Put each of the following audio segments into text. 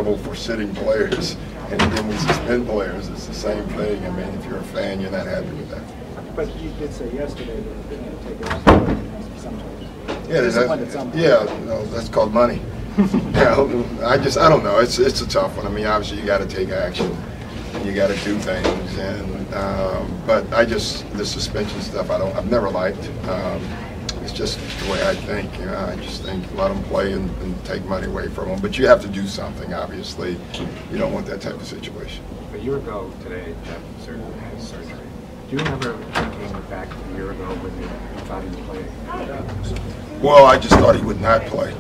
trouble for sitting players, and then we suspend players. It's the same thing. I mean, if you're a fan, you're not happy with that. But you did say yesterday that you take it off sometimes. Yeah, that's called money. I don't know. It's a tough one. I mean, obviously you got to take action, and you got to do things, and but the suspension stuff I've never liked. It's just the way I think. I just think let them play and take money away from them. But you have to do something. Obviously, you don't want that type of situation. A year ago today, Jeff had surgery. Do you remember thinking back a year ago when you thought he would play? Well, I just thought he would not play.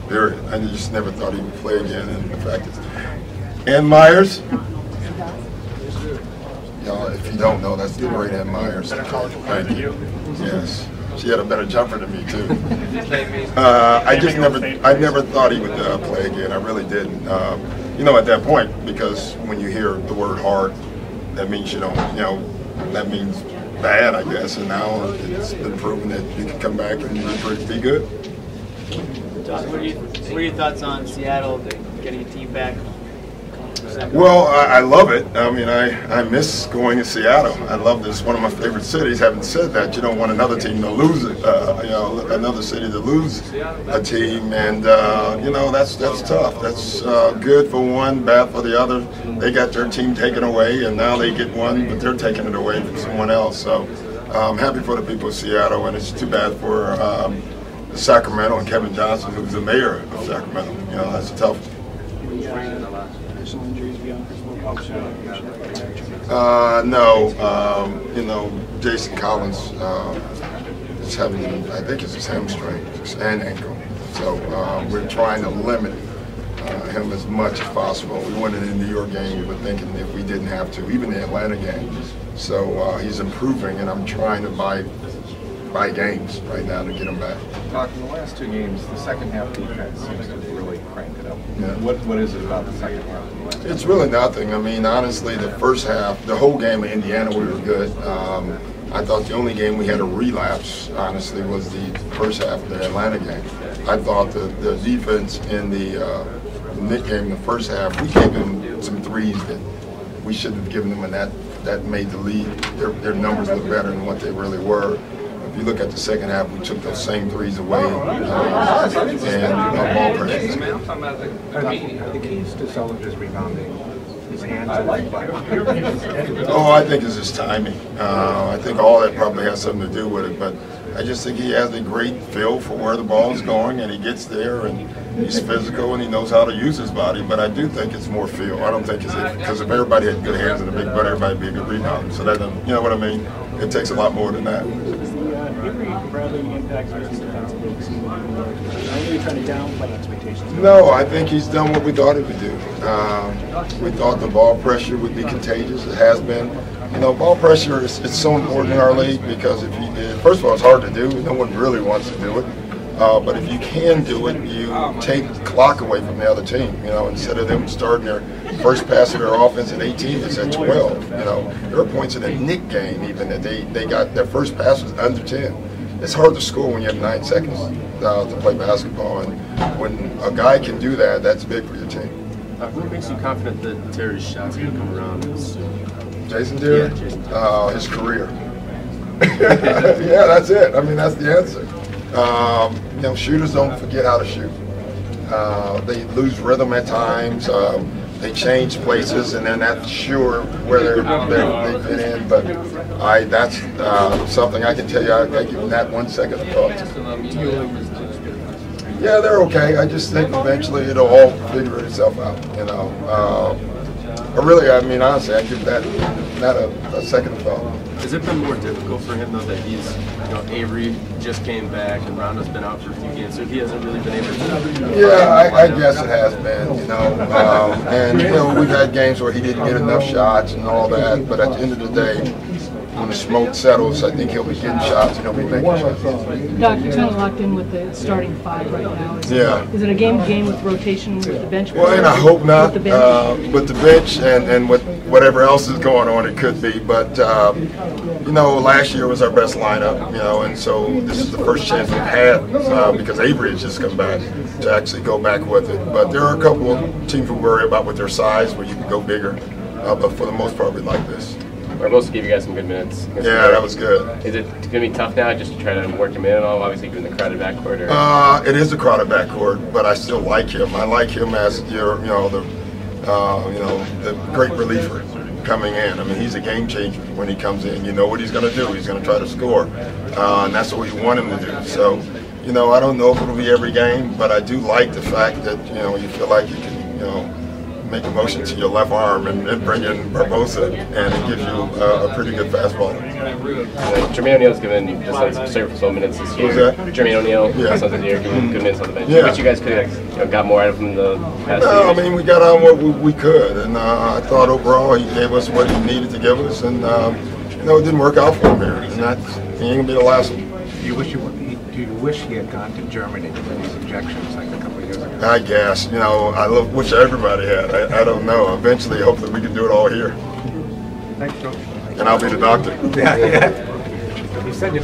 Period. I just never thought he would play again. And the fact is, Ann Myers. If you don't know, that's the great Ann Myers. Thank you. Yes, she had a better jumper than me too. I never thought he would play again. I really didn't. At that point, because when you hear the word hard, that means you don't. That means bad, I guess. And now it's been proven that you can come back and be good. What are your thoughts on Seattle getting a team back? Well, I love it. I mean, I miss going to Seattle. I love this. One of my favorite cities. Having said that, you don't want another team to lose it. Another city to lose a team, and that's tough. That's good for one, bad for the other. They got their team taken away, and now they get one, but they're taking it away from someone else. So I'm happy for the people of Seattle, and it's too bad for Sacramento and Kevin Johnson, who's the mayor of Sacramento. That's a tough. No. Jason Collins is having, I think it's his hamstring and ankle. So we're trying to limit him as much as possible. We went in the New York game, we were thinking if we didn't have to, even the Atlanta game. So he's improving, and I'm trying to buy games right now to get him back. Doc, in the last two games, the second half defense seems to really crank it up. Yeah. What is it about the second half? It's really nothing. I mean, honestly, the first half, the whole game of Indiana, we were good. I thought the only game we had a relapse, honestly, was the first half of the Atlanta game. I thought the defense in the Knick game, the first half, we gave them some threes that we shouldn't have given them, and that made the lead. Their numbers look better than what they really were. If you look at the second half, we took those same threes away and ball pressure. The keys to Sullivan's rebounding, his hands. Oh, I think it's his timing. I think all that probably has something to do with it, but I just think he has a great feel for where the ball is going, and he gets there, and he's physical, and he knows how to use his body. But I do think it's more feel. I don't think it's because if everybody had good hands and a big butt, everybody would be a good rebounder. So that doesn't, you know what I mean? It takes a lot more than that. Avery Bradley impacts versus defensively. I know you're trying to downplay expectations. No, I think he's done what we thought he would do. We thought the ball pressure would be contagious. It has been. Ball pressure is so important in our league because first of all, it's hard to do. No one really wants to do it. But if you can do it, you take the clock away from the other team. Instead of them starting their first pass of their offense at 18, it's at 12. There were points in the Knick game even that they got their first pass was under 10. It's hard to score when you have 9 seconds to play basketball, and when a guy can do that, that's big for your team. What makes you confident that Terry's shot's going to come around soon? Jason Terry? Yeah, Jason. His career. Yeah, that's it. I mean, that's the answer. Shooters don't forget how to shoot. They lose rhythm at times. They change places, and they're not sure where they fit in. But that's something I can tell you. I give them that 1 second of thought. Yeah, they're okay. I just think eventually it'll all figure itself out. Honestly, I give that a second of thought. Has it been more difficult for him though that he's, Avery just came back and Rondo's been out for a few games, so he hasn't really been able to. Yeah, I guess it has been, and we've had games where he didn't get enough shots and all that, but at the end of the day, when the smoke settles, I think he'll be getting shots and he'll be making shots. Doc, you're kind of locked in with the starting five right now. Is it a game with rotation with the bench? Well, and I hope not. With the bench and with whatever else is going on, it could be. But you know, last year was our best lineup, you know, and so this is the first chance we've had because Avery has just come back to actually go back with it. But there are a couple of teams who worry about with their size where you can go bigger. But for the most part, we like this. Barbosa gave you guys some good minutes. Yeah, that was good. Is it going to be tough now just to try to work him in and all? Obviously, given the crowded backcourt. Or? It is a crowded backcourt, but I still like him. I like him as your, the great reliever coming in. I mean, he's a game changer when he comes in. You know what he's going to do. He's going to try to score, and that's what we want him to do. So, you know, I don't know if it'll be every game, but I do like the fact that, you know, you feel like you can, make a motion to your left arm and bring in Barbosa, and it gives you a pretty good fastball. Jermaine O'Neal's given the Suns serviceable minutes this year. Who's that? Jermaine O'Neal, yeah. the Suns this year, giving good minutes on the bench. Yeah. But you guys could have got more out of him in the past No, years. I mean, we got on what we could, and I thought overall he gave us what he needed to give us, and it didn't work out for him here, and he ain't gonna be the last one. Do you wish he had gone to Germany with these injections like a couple of years ago? I guess, I wish everybody had. I don't know. Eventually, hopefully, we can do it all here. Thanks, Coach. And I'll be the doctor. Yeah. You said you.